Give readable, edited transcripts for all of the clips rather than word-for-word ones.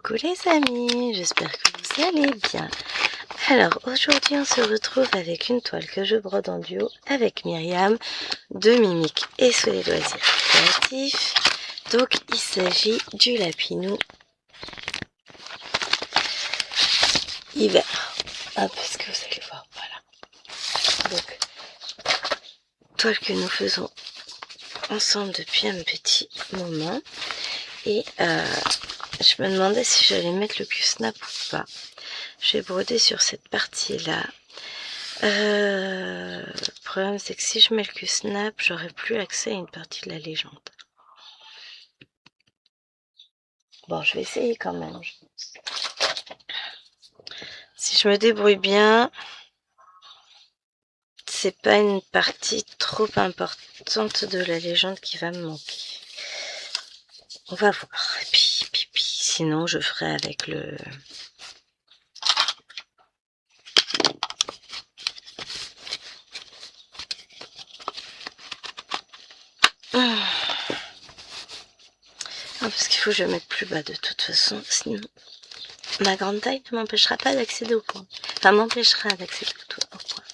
Coucou les amis, j'espère que vous allez bien. Alors aujourd'hui on se retrouve avec une toile que je brode en duo avec Myriam de Mimique et sous les loisirs créatifs. Donc il s'agit du lapinou hiver. Parce que vous allez voir, voilà. Donc toile que nous faisons ensemble depuis un petit moment. Et je me demandais si j'allais mettre le Q-snap ou pas. J'ai brodé sur cette partie-là. Le problème, c'est que si je mets le Q-snap, j'aurai plus accès à une partie de la légende. Bon, je vais essayer quand même. Si je me débrouille bien, c'est pas une partie trop importante de la légende qui va me manquer. On va voir. Et puis, sinon, je ferai avec le... parce qu'il faut que je mette plus bas de toute façon, sinon ma grande taille ne m'empêchera pas d'accéder au point. Enfin, m'empêchera d'accéder au point.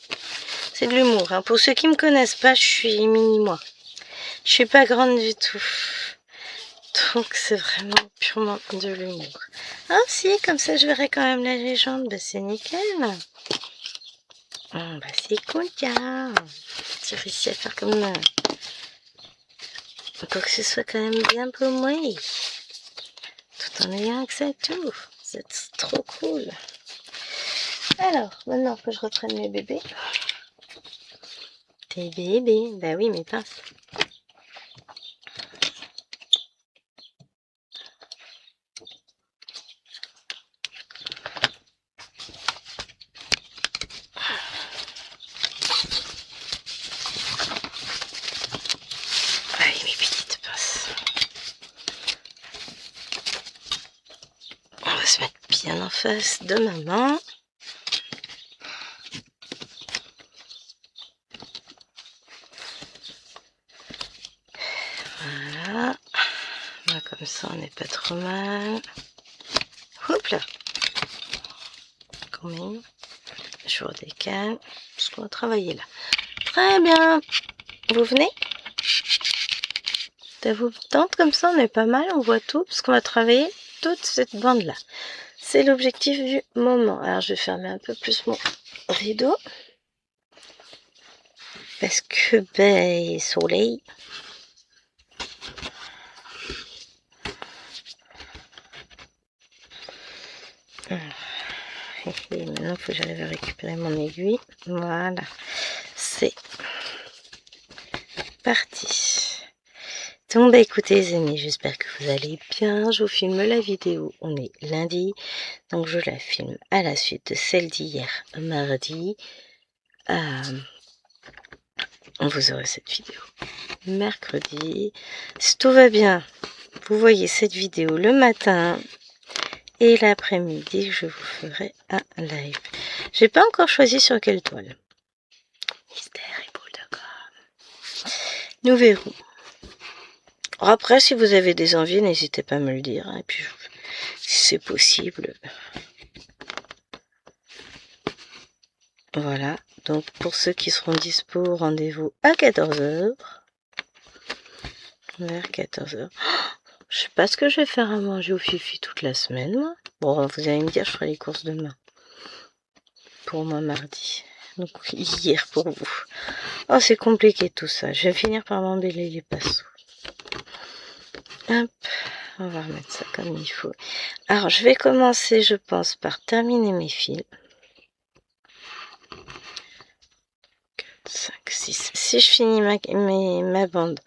C'est de l'humour. Hein. Pour ceux qui me connaissent pas, je suis mini-moi. Je suis pas grande du tout. Donc c'est vraiment purement de l'humour. Ah si, comme ça je verrai quand même la légende. Bah c'est nickel. Bah c'est cool, tiens. J'ai réussi à faire comme... pour que ce soit quand même bien paumé. Tout en ayant accès à tout. C'est trop cool. Alors, maintenant que je reprenne mes bébés. Tes bébés, bah oui, mes pinces. Allez, mes petites pinces. On va se mettre bien en face de maman. Voilà. Là, comme ça, on n'est pas trop mal. Hop là. Quand même. Je redécale. Parce qu'on va travailler là. Très bien. Vous venez? Ça vous tente comme ça? On est pas mal. On voit tout. Parce qu'on va travailler toute cette bande-là. C'est l'objectif du moment. Alors, je vais fermer un peu plus mon rideau. Parce que, ben, soleil. Et maintenant, il faut que j'arrive à récupérer mon aiguille. Voilà. C'est parti. Donc, bah écoutez les amis, j'espère que vous allez bien. Je vous filme la vidéo. On est lundi. Donc, je la filme à la suite de celle d'hier, mardi. Vous aurez cette vidéo mercredi. Si tout va bien, vous voyez cette vidéo le matin. Et l'après-midi, je vous ferai un live. J'ai pas encore choisi sur quelle toile. Mystère et boule de gomme. Nous verrons. Après, si vous avez des envies, n'hésitez pas à me le dire. Et puis, si c'est possible. Voilà. Donc, pour ceux qui seront dispo, rendez-vous à 14h. Vers 14h. Je sais pas ce que je vais faire à manger au Fifi toute la semaine, moi. Bon, vous allez me dire, je ferai les courses demain. Pour moi, mardi. Donc, hier pour vous. Oh, c'est compliqué tout ça. Je vais finir par m'embêler les pinceaux. Hop. On va remettre ça comme il faut. Alors, je vais commencer, je pense, par terminer mes fils. 4, 5, 6. Si je finis ma bande,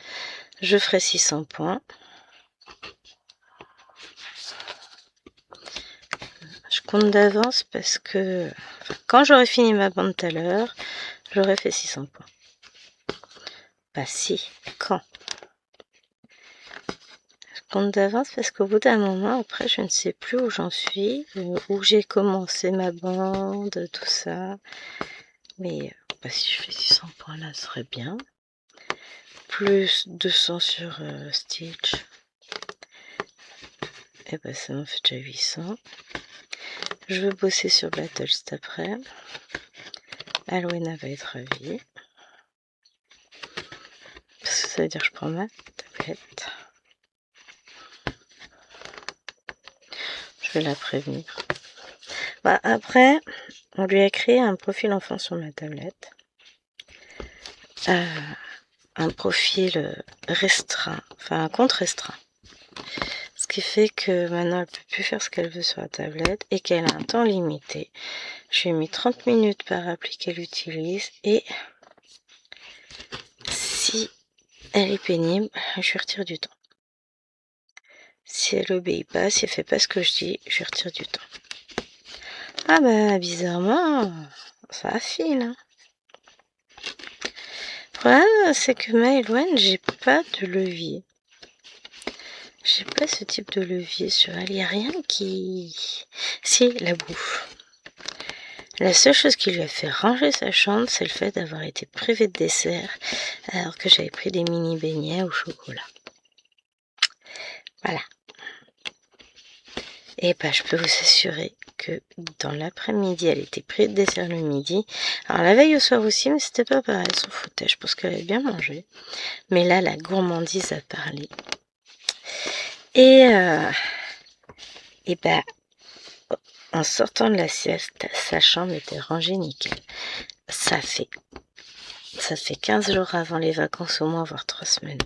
je ferai 600 points. Je compte d'avance parce que quand j'aurai fini ma bande tout à l'heure, j'aurai fait 600 points. Bah si, quand? Je compte d'avance parce qu'au bout d'un moment, après, je ne sais plus où j'en suis, où j'ai commencé ma bande, tout ça. Mais bah, si je fais 600 points là, ce serait bien. Plus 200 sur Stitch. Et ben ça m'en fait déjà 800. Je veux bosser sur Battle cet après. Alwena va être ravie. Parce que ça veut dire que je prends ma tablette. Je vais la prévenir. Bah, après, on lui a créé un profil enfant sur ma tablette. Un profil restreint, enfin un compte restreint. Ce qui fait que maintenant elle peut plus faire ce qu'elle veut sur la tablette et qu'elle a un temps limité. Je lui ai mis 30 minutes par appli qu'elle utilise et si elle est pénible, je lui retire du temps. Si elle obéit pas, si elle fait pas ce que je dis, je lui retire du temps. Ah bah bizarrement, ça affine. Hein. Le problème c'est que ma Eloane, j'ai pas de levier. J'ai pas ce type de levier sur elle. Il n'y a rien qui... Si, la bouffe. La seule chose qui lui a fait ranger sa chambre, c'est le fait d'avoir été privée de dessert alors que j'avais pris des mini beignets au chocolat. Voilà. Et bah, je peux vous assurer que dans l'après-midi, elle était prise de dessert le midi. Alors la veille au soir aussi, mais c'était pas pareil, elle s'en foutait. Je pense qu'elle avait bien mangé. Mais là, la gourmandise a parlé. Et bah, en sortant de la sieste, sa chambre était rangée nickel. Ça fait 15 jours avant les vacances, au moins, voire 3 semaines,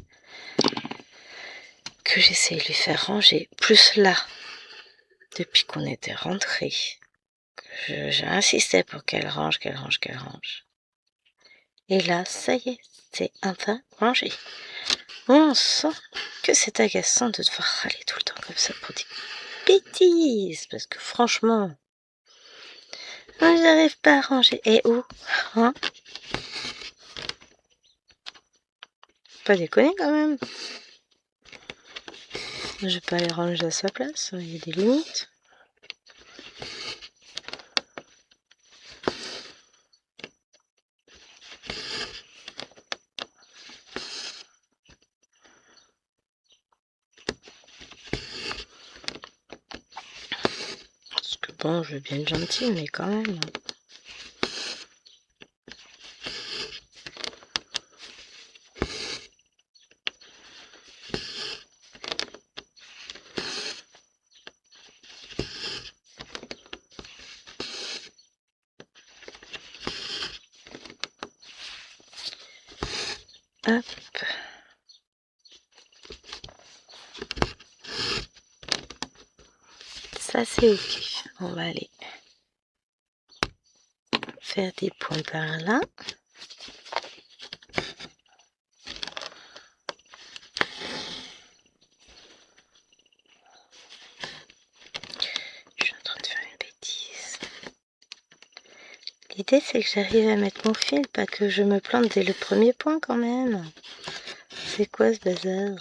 que j'essaie de lui faire ranger. Plus là, depuis qu'on était rentrés, j'ai insisté pour qu'elle range. Et là, ça y est, c'est enfin rangé. On sent que c'est agaçant de devoir râler tout le temps comme ça pour des bêtises. Parce que franchement, moi, j'arrive pas à ranger. Et où hein? Pas déconner quand même. Je vais pas les ranger à sa place, il y a des limites. Parce que bon, je veux bien être gentille, mais quand même. Hop. Ça c'est ok. On va aller faire des points par là. Je suis en train de faire une bêtise. L'idée c'est que j'arrive à mettre mon fil, pas que je me plante dès le premier point quand même. C'est quoi ce bazar?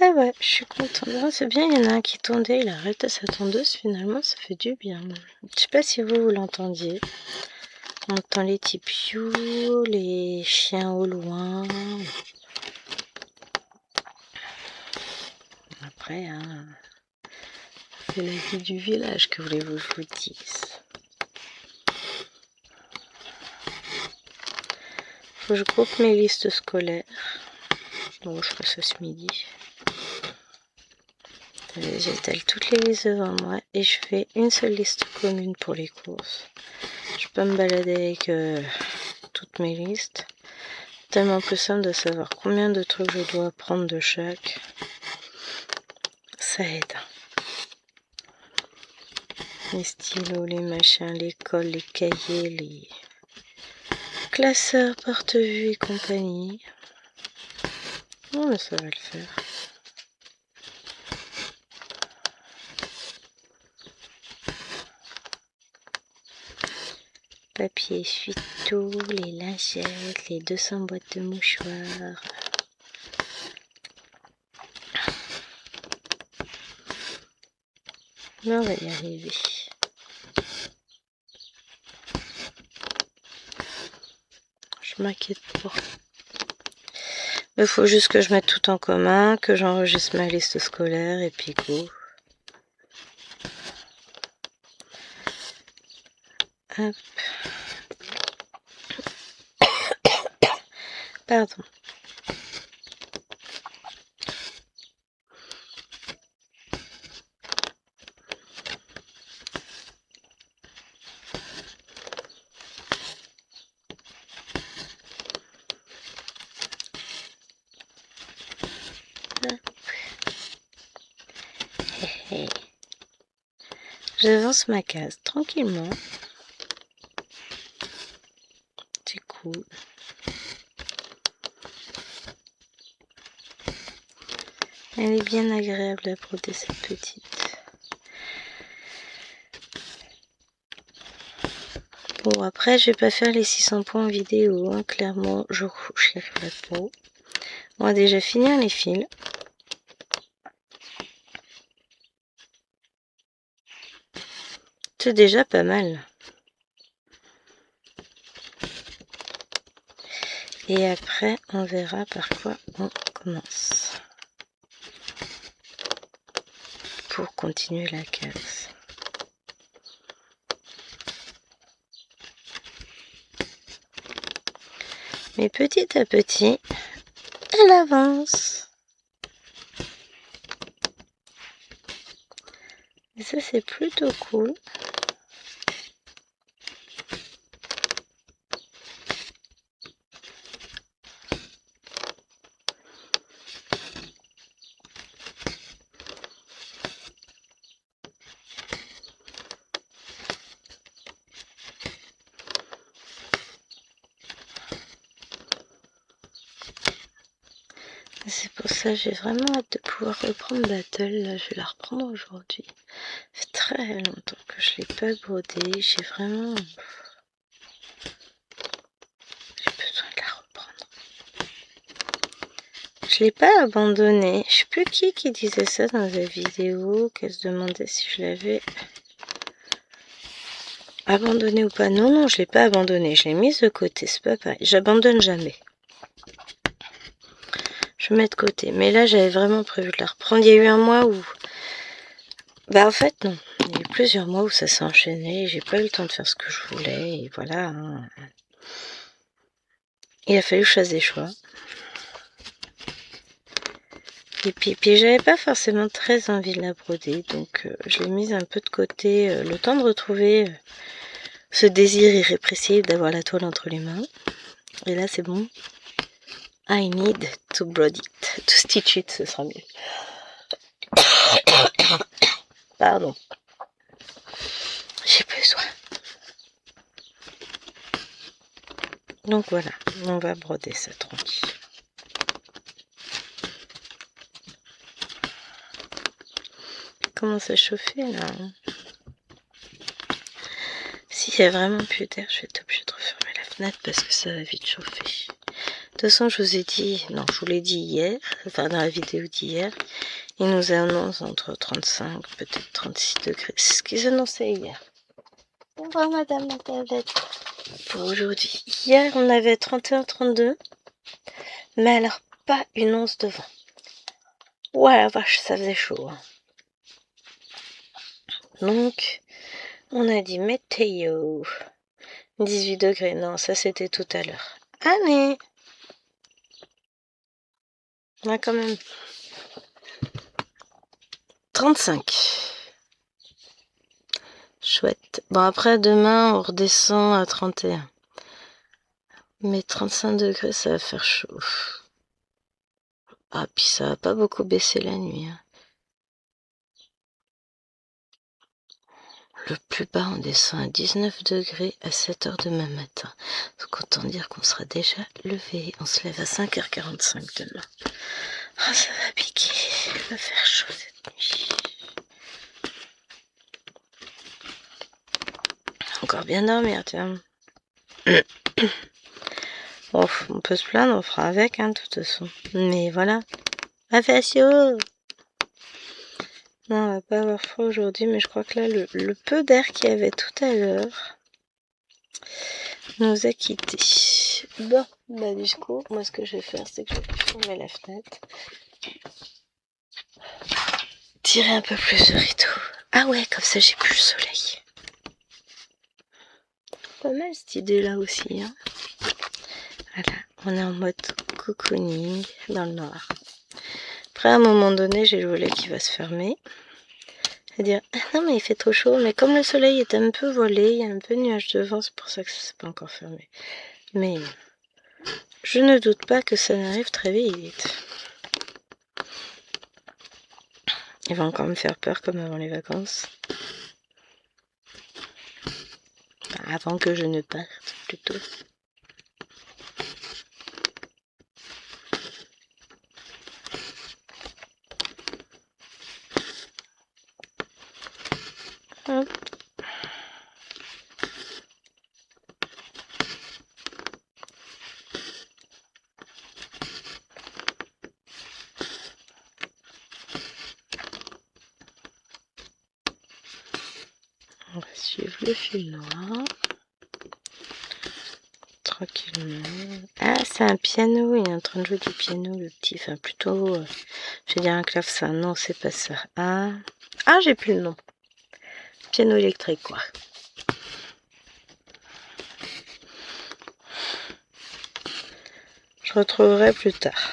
Ah ouais, je suis contente. Oh, c'est bien, il y en a un qui tondait, il a arrêté sa tondeuse, finalement, ça fait du bien. Je sais pas si vous l'entendiez. On entend les petits pious, les chiens au loin. Après, hein, c'est la vie du village, que voulez-vous que je vous dise. Faut que je groupe mes listes scolaires. Bon, je ferai ça ce midi. J'étale toutes les listes devant moi et je fais une seule liste commune pour les courses. Je peux me balader avec toutes mes listes. Tellement plus simple de savoir combien de trucs je dois prendre de chaque. Ça aide. Les stylos, les machins, les cols, les cahiers, les classeurs, porte-vue et compagnie. Oh, mais ça va le faire. Papier essuie-tout, les lingettes, les 200 boîtes de mouchoirs. Mais on va y arriver. Je m'inquiète pas. Il faut juste que je mette tout en commun, que j'enregistre ma liste scolaire et puis go. Hop. Pardon. J'avance ma case tranquillement. C'est cool. Elle est bien agréable à broder, cette petite. Bon, après, je vais pas faire les 600 points en vidéo. Hein. Clairement, je n'y arriverai pas. On va déjà finir les fils. C'est déjà pas mal. Et après, on verra par quoi on commence. Pour continuer la case. Mais petit à petit, elle avance. Et ça, c'est plutôt cool. C'est pour ça que j'ai vraiment hâte de pouvoir reprendre Battle. Là, je vais la reprendre aujourd'hui. Ça fait très longtemps que je ne l'ai pas brodée. J'ai vraiment... J'ai besoin de la reprendre. Je ne l'ai pas abandonnée. Je ne sais plus qui disait ça dans la vidéo, qu'elle se demandait si je l'avais abandonnée ou pas. Non, non, je ne l'ai pas abandonnée. Je l'ai mise de côté. C'est pas pareil. J'abandonne jamais. Je mets de côté. Mais là, j'avais vraiment prévu de la reprendre. Il y a eu un mois où... Bah en fait, non. Il y a eu plusieurs mois où ça s'est enchaîné. J'ai pas eu le temps de faire ce que je voulais. Et voilà. Hein. Il a fallu que je fasse des choix. Et puis j'avais pas forcément très envie de la broder. Donc, je l'ai mise un peu de côté. Le temps de retrouver ce désir irrépressible d'avoir la toile entre les mains. Et là, c'est bon. I need to brod it. To stitch it, ce sera mieux. Pardon. J'ai besoin. Donc voilà, on va broder ça tranquille. Commence à chauffer là. S'il y a vraiment plus d'air, je vais être obligée de refermer la fenêtre parce que ça va vite chauffer. De toute façon, je vous ai dit, non, je vous l'ai dit hier, enfin dans la vidéo d'hier, ils nous annoncent entre 35, peut-être 36 degrés. C'est ce qu'ils annonçaient hier. Au revoir, madame la tablette. Pour aujourd'hui. Hier, on avait 31-32, mais alors pas une once de vent. Ouais, la vache, ça faisait chaud. Hein. Donc, on a dit météo. 18 degrés, non, ça c'était tout à l'heure. Allez, on a quand même 35. Chouette. Bon, après, demain, on redescend à 31. Mais 35 degrés, ça va faire chaud. Ah, puis ça va pas beaucoup baisser la nuit. Hein. Le plus bas, on descend à 19 degrés à 7h demain matin. Donc, autant dire qu'on sera déjà levé. On se lève à 5h45 demain. Ah, ça va piquer. Il va faire chaud cette nuit. Encore bien dormir, tiens. Bon, on peut se plaindre, on fera avec, hein, de toute façon. Mais voilà. Affation. Non, on va pas avoir froid aujourd'hui, mais je crois que là, le peu d'air qu'il y avait tout à l'heure nous a quittés. Bon, bah du coup, moi ce que je vais faire, c'est que je vais fermer la fenêtre. Tirer un peu plus de rideau. Ah ouais, comme ça j'ai plus le soleil. Pas mal cette idée-là aussi. Hein. Voilà, on est en mode cocooning dans le noir. Après, à un moment donné, j'ai le volet qui va se fermer. C'est-à-dire, ah non mais il fait trop chaud, mais comme le soleil est un peu voilé, il y a un peu de nuage de vent, c'est pour ça que ça s'est pas encore fermé. Mais je ne doute pas que ça arrive très vite. Il va encore me faire peur comme avant les vacances. Enfin, avant que je ne parte, plutôt. Hop. On va suivre le fil noir. Tranquillement. Ah, c'est un piano, il est en train de jouer du piano, le petit. Enfin, plutôt, je vais dire un clavecin. Non, c'est pas ça. Ah, j'ai plus le nom. Piano électrique, quoi. Je retrouverai plus tard.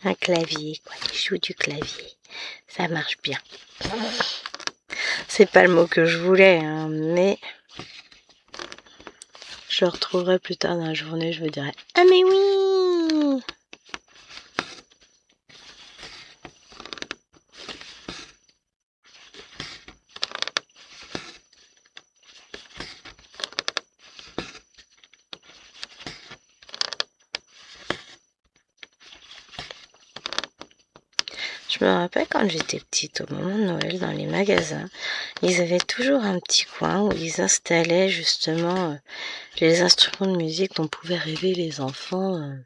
Un clavier, quoi. Il joue du clavier. Ça marche bien. C'est pas le mot que je voulais, hein, mais je le retrouverai plus tard dans la journée. Je me dirai, ah mais oui! Je me rappelle quand j'étais petite, au moment de Noël, dans les magasins, ils avaient toujours un petit coin où ils installaient justement les instruments de musique dont pouvaient rêver les enfants.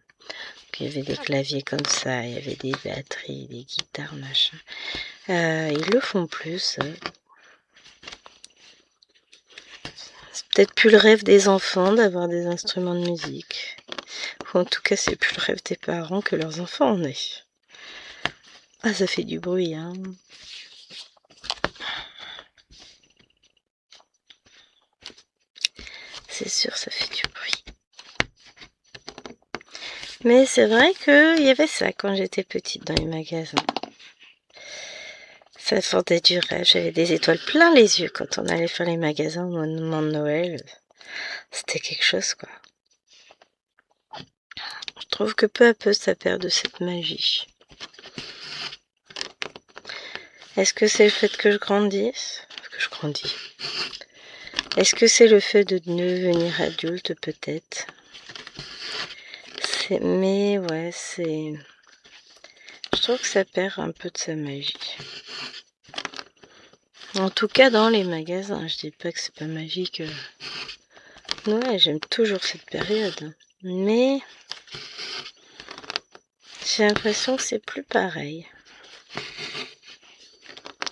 Il y avait des claviers comme ça, il y avait des batteries, des guitares, machin. Ils le font plus. C'est peut-être plus le rêve des enfants d'avoir des instruments de musique. Ou en tout cas, c'est plus le rêve des parents que leurs enfants en aient. Ah, ça fait du bruit, hein. C'est sûr, ça fait du bruit. Mais c'est vrai qu'il y avait ça quand j'étais petite dans les magasins. Ça sortait du rêve. J'avais des étoiles plein les yeux quand on allait faire les magasins au moment de Noël. C'était quelque chose, quoi. Je trouve que peu à peu, ça perd de cette magie. Est-ce que c'est le fait que je grandisse? Que je grandis. Est-ce que c'est le fait de devenir adulte, peut-être? Mais ouais, c'est... Je trouve que ça perd un peu de sa magie. En tout cas, dans les magasins. Je dis pas que c'est pas magique. Ouais, j'aime toujours cette période. Mais j'ai l'impression que c'est plus pareil.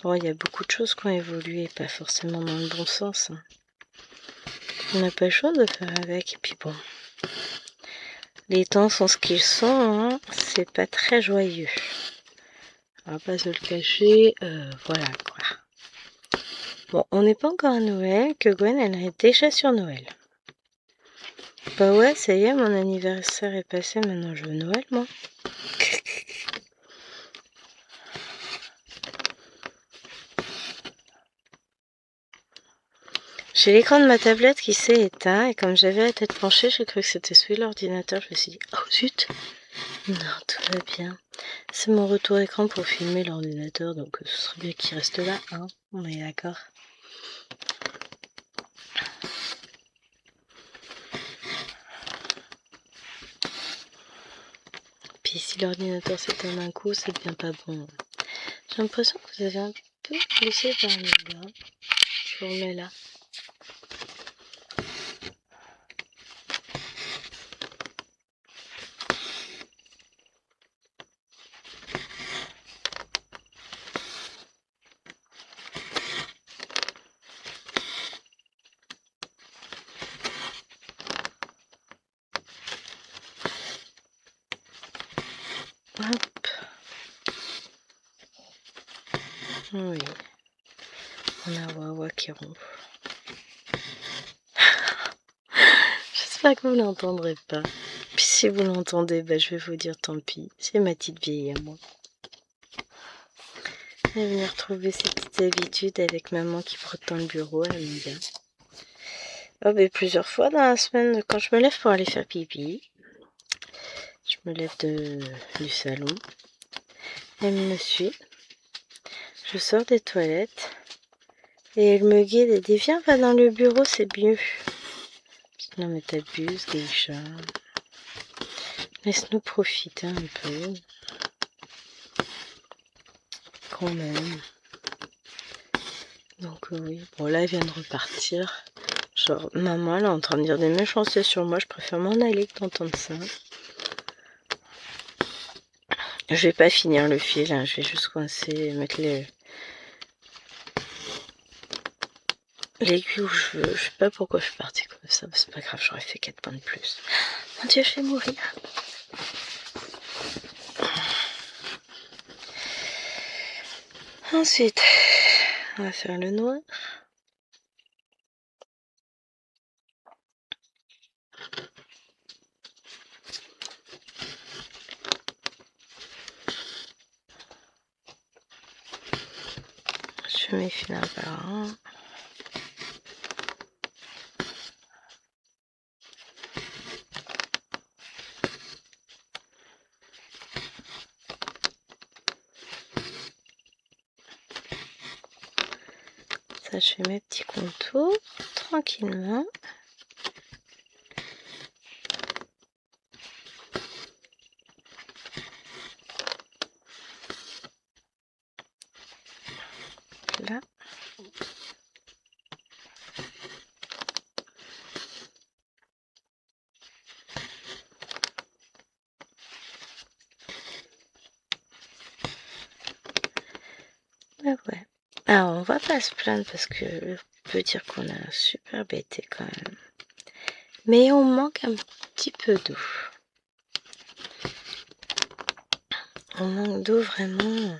Bon, il y a beaucoup de choses qui ont évolué, pas forcément dans le bon sens. Hein. On n'a pas le choix de faire avec. Et puis bon, les temps sont ce qu'ils sont. Hein. C'est pas très joyeux. On va pas se le cacher. Voilà quoi. Bon, on n'est pas encore à Noël, que Gwen, elle est déjà sur Noël. Bah ouais, ça y est, mon anniversaire est passé, maintenant je veux Noël, moi. J'ai l'écran de ma tablette qui s'est éteint, et comme j'avais la tête penchée, j'ai cru que c'était celui de l'ordinateur. Je me suis dit, oh zut! Non, tout va bien. C'est mon retour écran pour filmer l'ordinateur, donc ce serait bien qu'il reste là, hein. On est d'accord. Puis si l'ordinateur s'éteint d'un coup, ça devient pas bon. J'ai l'impression que vous avez un peu laissé vers le bas. Je vous remets là. Hop. Oui. On a Wawa qui ronfle. J'espère que vous n'entendrez pas. Puis si vous l'entendez, bah, je vais vous dire tant pis. C'est ma petite vieille à moi. Elle est venue retrouver ses petites habitudes avec maman qui frotte dans le bureau, elle aime bien. Oh, mais plusieurs fois dans la semaine, quand je me lève pour aller faire pipi, je me lève du salon, elle me suit, je sors des toilettes et elle me guide, elle dit viens, va dans le bureau, c'est mieux. Non mais t'abuses, Geisha. Laisse-nous profiter un peu. Quand même. Donc oui, bon là elle vient de repartir. Genre, maman elle est en train de dire des méchancetés sur moi, je préfère m'en aller que d'entendre ça. Je vais pas finir le fil, hein. Je vais juste coincer, mettre l'aiguille où je veux. Je sais pas pourquoi je suis partie comme ça, c'est pas grave, j'aurais fait 4 points de plus. Mon Dieu, je vais mourir. Ensuite, on va faire le noir. Je mets fil un par un. Ça, je fais mes petits contours tranquillement. Là. Ah ouais. Alors, on va pas se plaindre parce que on peut dire qu'on a un super été quand même. Mais on manque un petit peu d'eau. On manque d'eau vraiment.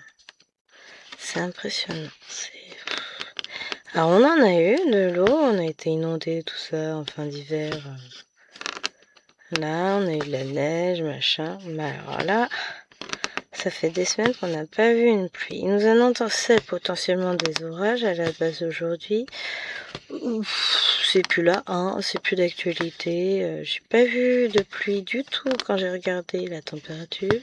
C'est impressionnant. Alors on en a eu de l'eau, on a été inondé tout ça en fin d'hiver. Là, on a eu de la neige, machin. Mais alors là, ça fait des semaines qu'on n'a pas vu une pluie. Il nous annonçait potentiellement des orages à la base aujourd'hui. C'est plus là, hein, c'est plus d'actualité. J'ai pas vu de pluie du tout quand j'ai regardé la température.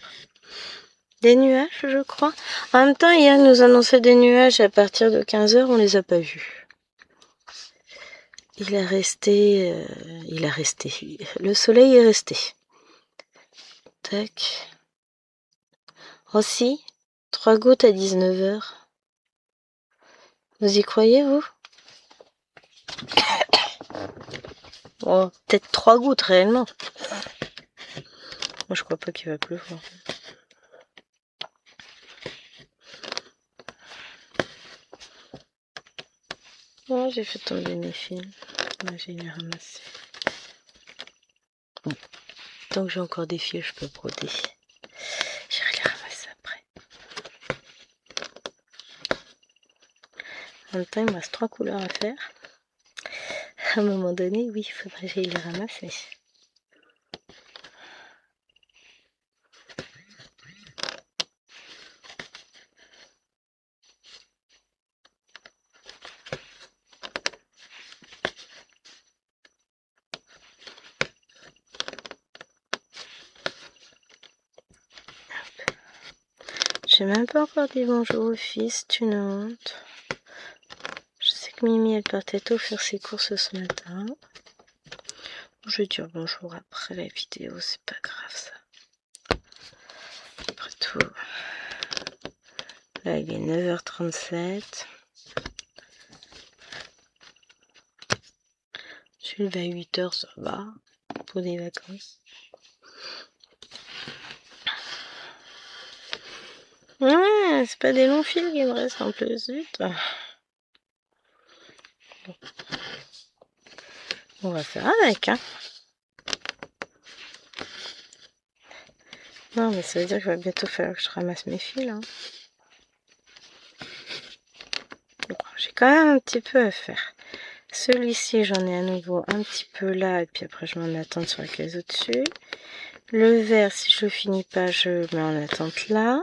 Des nuages, je crois. En même temps, hier, il nous annonçait des nuages à partir de 15 h, on les a pas vus. Il a resté. Le soleil est resté. Tac. Aussi, 3 gouttes à 19 h. Vous y croyez, vous? Oh, peut-être 3 gouttes réellement. Moi, je crois pas qu'il va pleuvoir. Oh, j'ai fait tomber mes fils. Là, j'ai les ramasser. Bon. Tant que j'ai encore des fils, je peux broder. J'irai les ramasser après. En même temps, il me reste 3 couleurs à faire. À un moment donné, oui, il faudrait que j'aille les ramasser. J'ai même pas encore dit bonjour au fils, c'est une honte. Je sais que Mimi, elle partait tôt faire ses courses ce matin. Je vais dire bonjour après la vidéo, c'est pas grave ça. Après tout, là il est 9 h 37. Je suis levée à 8 h, ça va, pour des vacances. Ouais, c'est pas des longs fils qui me restent en plus, vite. Bon. On va faire avec, hein. Non, mais ça veut dire qu'il va bientôt falloir que je ramasse mes fils. Hein. Bon, j'ai quand même un petit peu à faire. Celui-ci, j'en ai à nouveau un petit peu là, et puis après je mets en attente sur la case au-dessus. Le vert, si je le finis pas, je le mets en attente là.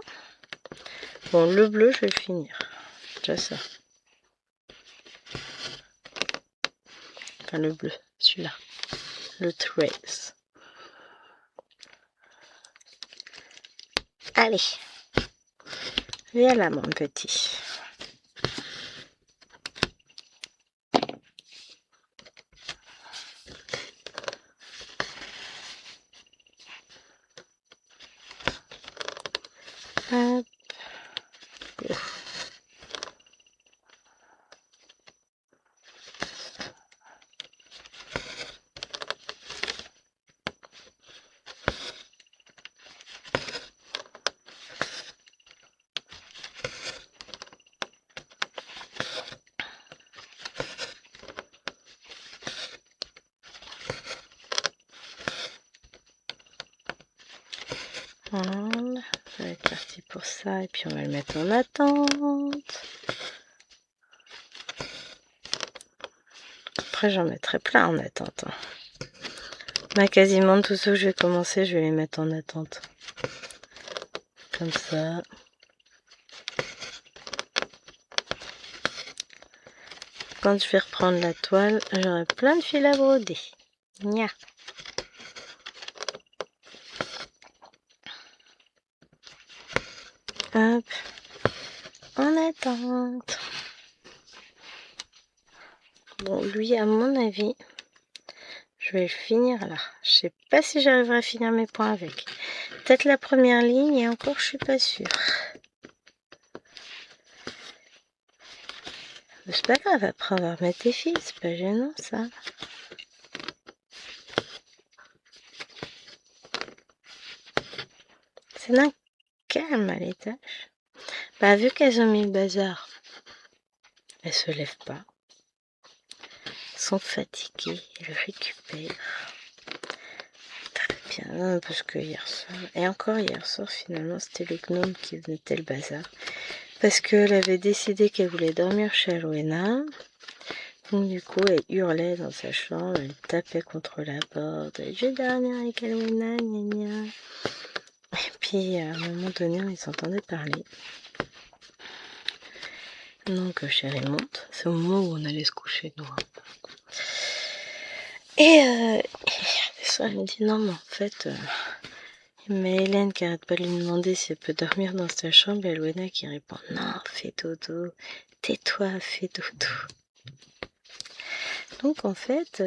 Bon, le bleu, je vais le finir. Déjà ça. Enfin, le bleu, celui-là. Le trace. Allez. Viens là, mon petit. Hop. Voilà, ça va être parti pour ça, et puis on va le mettre en attente. Après j'en mettrai plein en attente. Hein. Bah, quasiment tous ceux que je vais commencer, je vais les mettre en attente. Comme ça. Quand je vais reprendre la toile, j'aurai plein de fils à broder. Nya. Hop. En attente. Bon, lui, à mon avis, je vais le finir là. Je sais pas si j'arriverai à finir mes points avec. Peut-être la première ligne, et encore, je suis pas sûre. C'est pas grave, après on va remettre les fils, c'est pas gênant ça. C'est d'un calme à l'étage. Bah, vu qu'elles ont mis le bazar, elles se lèvent pas. Elles sont fatiguées, elles récupèrent. Très bien, parce que hier soir, et encore hier soir finalement, c'était le gnome qui mettait le bazar. Parce qu'elle avait décidé qu'elle voulait dormir chez Alwena. Donc du coup, elle hurlait dans sa chambre, elle tapait contre la porte. Je vais dormir avec Alwena, gna gna. Et puis à un moment donné, on s'entendait parler. Donc chérie monte, c'est au moment où on allait se coucher nous. Et ça elle me dit non mais en fait, mais Hélène qui arrête pas de lui demander si elle peut dormir dans sa chambre, et Alwena qui répond non, fais dodo, tais-toi, fais dodo. Donc en fait,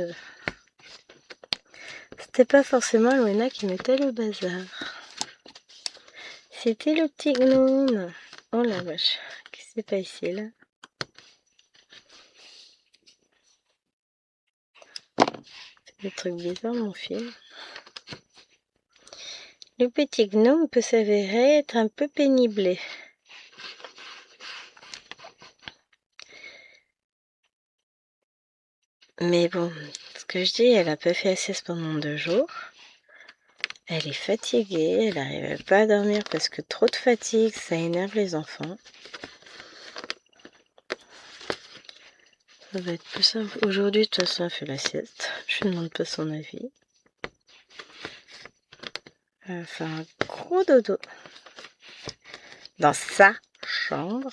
c'était pas forcément Alwena qui mettait le bazar. C'était le petit gnome. Oh la vache, qu'est-ce qui s'est passé là? C'est des trucs bizarres mon film. Le petit gnome peut s'avérer être un peu pénible. Mais bon, ce que je dis, elle a pas fait la sieste pendant 2 jours. Elle est fatiguée, elle n'arrivait pas à dormir parce que trop de fatigue, ça énerve les enfants. Ça va être plus simple. Aujourd'hui, de toute façon, elle fait la sieste. Je ne demande pas son avis. Elle va faire un gros dodo dans sa chambre.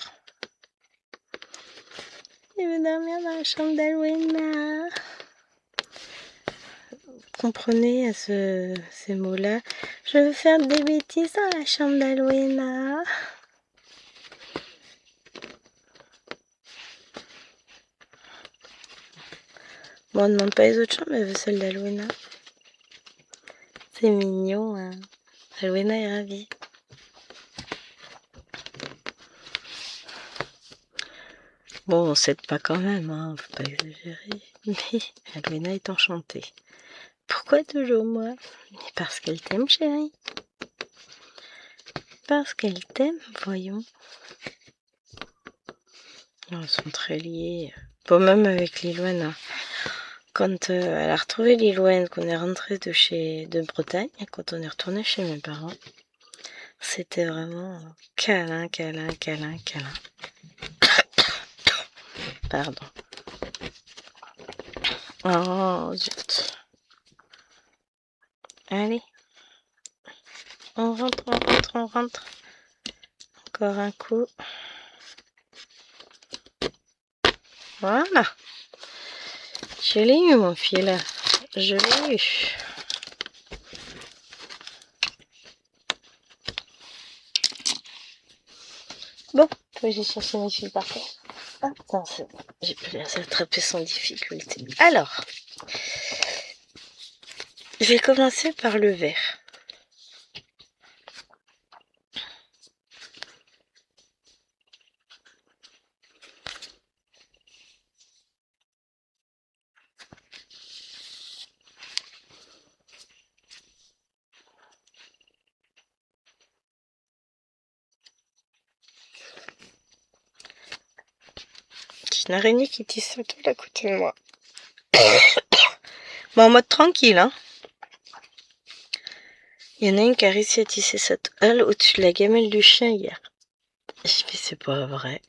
Elle veut dormir dans la chambre d'Alwena. Comprenez à ces mots-là. Je veux faire des bêtises dans la chambre d'Alwena. Bon, on ne demande pas les autres chambres, elle veut celle d'Alwena. C'est mignon, hein. Alwena est ravie. Bon, on s'aide pas quand même, hein, faut pas exagérer. Mais Alwena est enchantée. Pourquoi toujours moi? Parce qu'elle t'aime, chérie. Parce qu'elle t'aime, voyons. Oh, elles sont très liées. Bon, même avec Lilouane. Hein. Quand elle a retrouvé Lilouane, qu'on est rentré de Bretagne, quand on est retourné chez mes parents, C'était vraiment câlin, câlin, câlin, câlin. Pardon. Oh, zut. Allez. On rentre, on rentre, on rentre. Encore un coup. Voilà. Je l'ai eu, mon fil. Je l'ai eu. Bon, j'ai cherché mes fils par terre. Ah, non, c'est bon. J'ai pu les attraper sans difficulté. Alors, je vais commencer par le vert. J'ai une araignée qui tisse sa toile à côté de moi. Bon, en mode tranquille, hein. Il y en a une qui a réussi à tisser sa toile au-dessus de la gamelle du chien hier. Je fais, c'est pas vrai.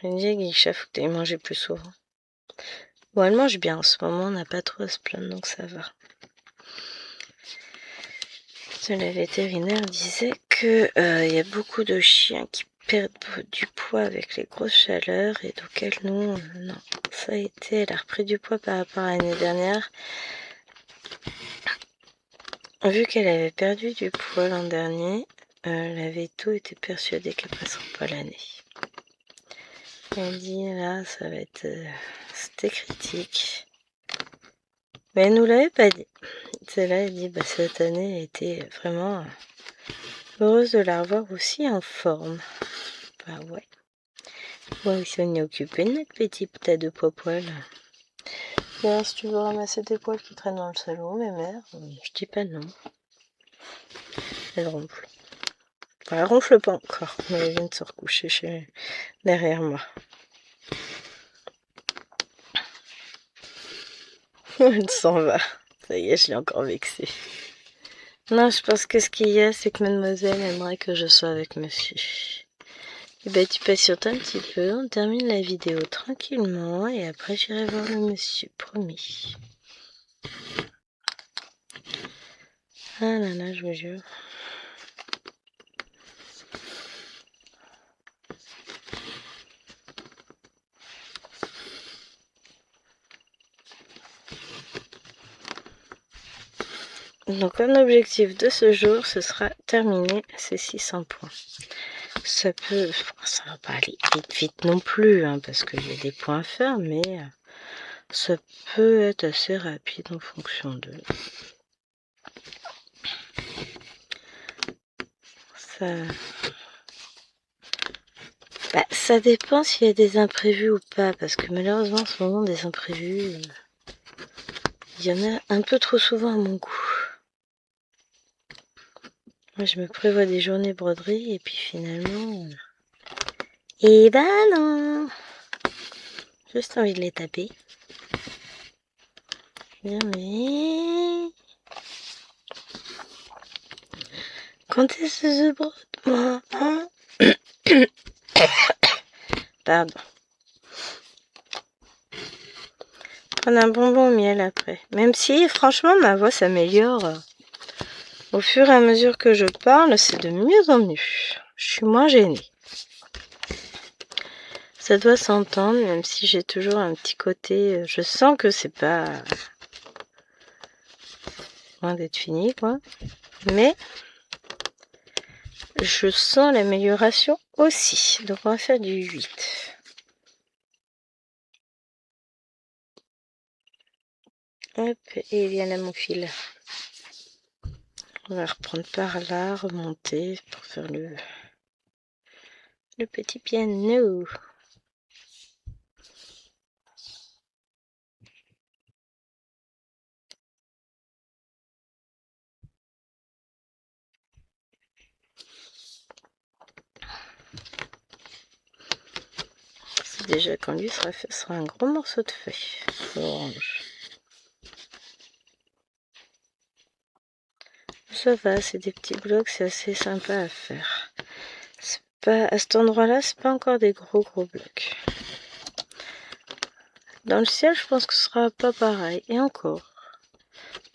Je me dis, Guicha, faut que t'ailles manger plus souvent. Bon, elle mange bien en ce moment, on n'a pas trop à se plaindre, donc ça va. La vétérinaire disait que y a beaucoup de chiens qui perdent du poids avec les grosses chaleurs, et donc elle, nous, non. Ça a été, elle a repris du poids par rapport à l'année dernière. Vu qu'elle avait perdu du poids l'an dernier, la véto était persuadée qu'elle ne passera pas l'année. Elle dit là, ça va être... c'était critique. Mais elle nous l'avait pas dit. C'est là, elle dit, bah, cette année, elle était vraiment heureuse de la revoir aussi en forme. Bah ouais. Bon, ici on est occupé de notre petit tas de poil. D'ailleurs, si tu veux ramasser tes poils qui traînent dans le salon, mes mères, je dis pas non. Elle ronfle. Enfin, elle ronfle pas encore, mais elle vient de se recoucher derrière moi. Elle s'en va. Ça y est, je l'ai encore vexée. Non, je pense que ce qu'il y a, c'est que mademoiselle aimerait que je sois avec monsieur. Et ben, tu patientes un petit peu, on termine la vidéo tranquillement, et après j'irai voir le monsieur, promis. Ah là là, je vous jure. Donc un objectif de ce jour, ce sera terminer ces 600 points. Ça va pas aller vite non plus, hein, parce qu'il y a des points à faire, mais ça peut être assez rapide en fonction de... Ça dépend s'il y a des imprévus ou pas, parce que malheureusement en ce moment, des imprévus, il y en a un peu trop souvent à mon goût. Moi, je me prévois des journées broderie, et puis finalement... Eh ben non! Juste envie de les taper. Bien, mais... Quand est-ce que je brode, moi, hein? Pardon. Prendre un bonbon au miel après. Même si, franchement, ma voix s'améliore au fur et à mesure que je parle, c'est de mieux en mieux. Je suis moins gênée. Ça doit s'entendre, même si j'ai toujours un petit côté... Je sens que c'est pas... loin d'être fini, quoi. Mais... je sens l'amélioration aussi. Donc, on va faire du 8. Hop, et vient là mon fil. On va reprendre par là, remonter pour faire le petit piano. C'est déjà quand lui sera fait, ce sera un gros morceau de feuille orange. Ça va, c'est des petits blocs, c'est assez sympa à faire. Pas, à cet endroit-là, c'est pas encore des gros blocs. Dans le ciel, je pense que ce sera pas pareil. Et encore.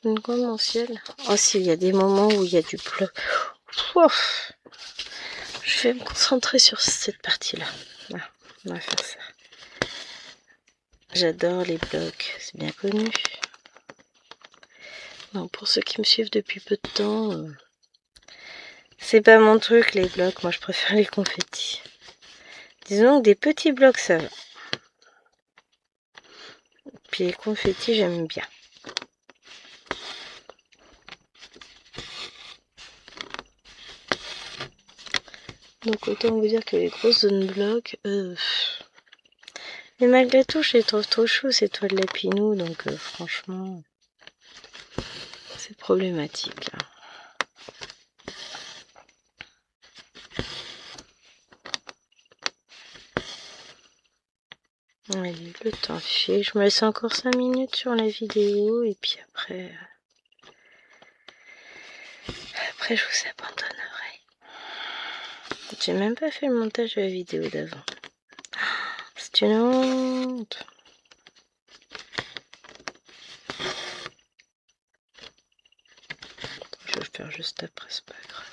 Donc, mon ciel. Oh, si, il y a des moments où il y a du bloc. Ouf. Je vais me concentrer sur cette partie-là. Voilà, on va faire ça. J'adore les blocs, c'est bien connu. Non, pour ceux qui me suivent depuis peu de temps, c'est pas mon truc les blocs. Moi, je préfère les confettis. Disons que des petits blocs, ça va. Puis les confettis, j'aime bien. Donc autant vous dire que les grosses zones blocs, mais malgré tout, je les trouve trop chauds ces toiles lapinou, donc franchement, c'est problématique. Allez, le temps file, je me laisse encore 5 minutes sur la vidéo et puis après je vous abandonnerai. J'ai même pas fait le montage de la vidéo d'avant. C'est une honte. Je vais le faire juste après, c'est pas grave.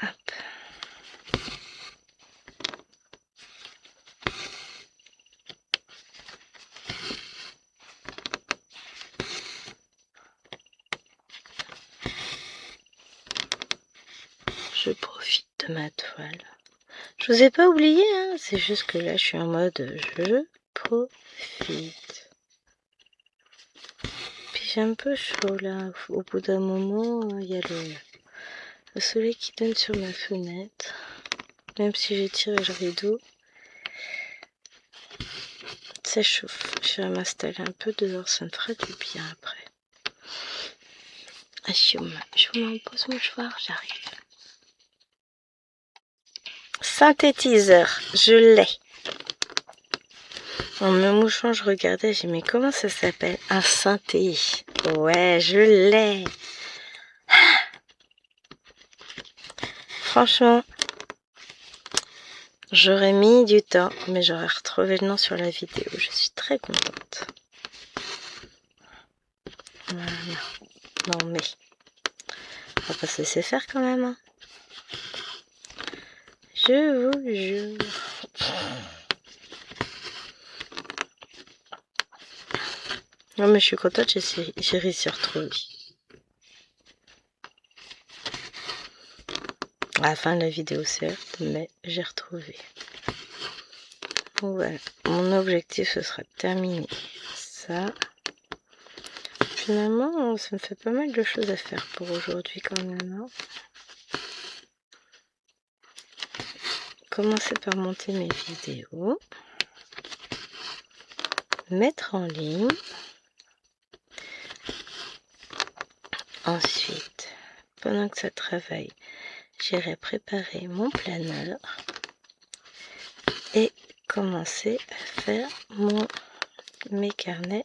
Hop. Je profite de ma toile. Je vous ai pas oublié, hein, c'est juste que là je suis en mode je profite. Puis j'ai un peu chaud là, au bout d'un moment, il y a le soleil qui donne sur ma fenêtre. Même si j'ai tiré le rideau, ça chauffe. Je vais m'installer un peu dehors, ça me fera du bien après. Ah, je m'en pose mon mouchoir, j'arrive. Synthétiseur, je l'ai. En me mouchant, je regardais, j'ai dit mais comment ça s'appelle? Un synthé. Ouais, je l'ai. Franchement, j'aurais mis du temps, mais j'aurais retrouvé le nom sur la vidéo. Je suis très contente. Voilà. Non mais, on va pas se laisser faire quand même. Hein. Je vous jure. Non mais je suis contente, j'ai réussi à retrouver. À la fin de la vidéo certes, mais j'ai retrouvé. Donc voilà, mon objectif ce sera de terminer ça. Finalement, ça me fait pas mal de choses à faire pour aujourd'hui quand même. Hein. Commencer par monter mes vidéos. Mettre en ligne. Ensuite, pendant que ça travaille, j'irai préparer mon planeur et commencer à faire mes carnets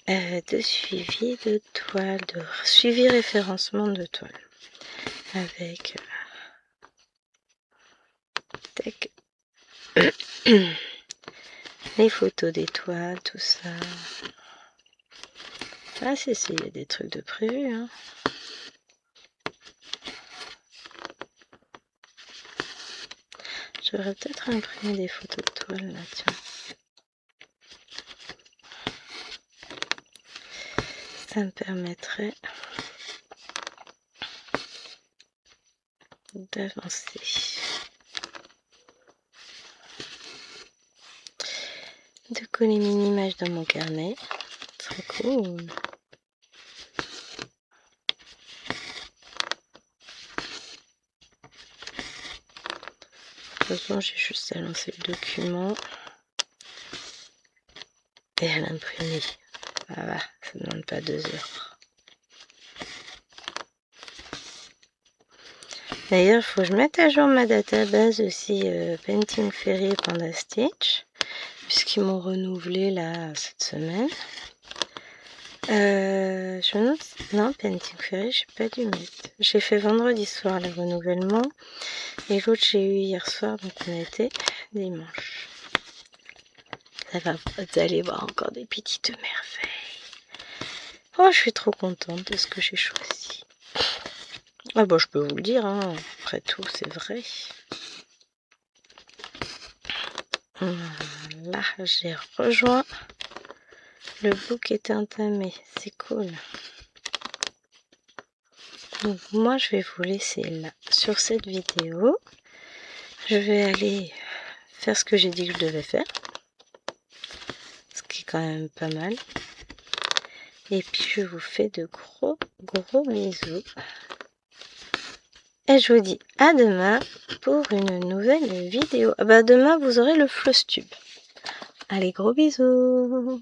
de suivi de toile, de suivi référencement de toile avec les photos des toiles, tout ça. Ah si, il y a des trucs de prévu. Hein. J'aurais peut-être imprimé des photos de toile là, tiens. Ça me permettrait d'avancer. De coller une image dans mon carnet. Très cool. De toute façon, j'ai juste à lancer le document et à l'imprimer. Voilà, ça ne demande pas 2 heures. D'ailleurs, il faut que je mette à jour ma database aussi Painting Fairy et Panda Stitch, puisqu'ils m'ont renouvelé là cette semaine. Je me demande... Non, Painting Fairy, j'ai pas dû mettre. J'ai fait vendredi soir le renouvellement, et l'autre j'ai eu hier soir, donc on était dimanche. Ça va, vous allez voir encore des petites merveilles. Oh, je suis trop contente de ce que j'ai choisi. Ah bah je peux vous le dire, hein. Après tout, c'est vrai. Là, j'ai rejoint le book est entamé. C'est cool. Donc moi, je vais vous laisser là sur cette vidéo. Je vais aller faire ce que j'ai dit que je devais faire. Ce qui est quand même pas mal. Et puis, je vous fais de gros bisous. Et je vous dis à demain pour une nouvelle vidéo. Ah bah demain, vous aurez le floss tube. Allez, gros bisous!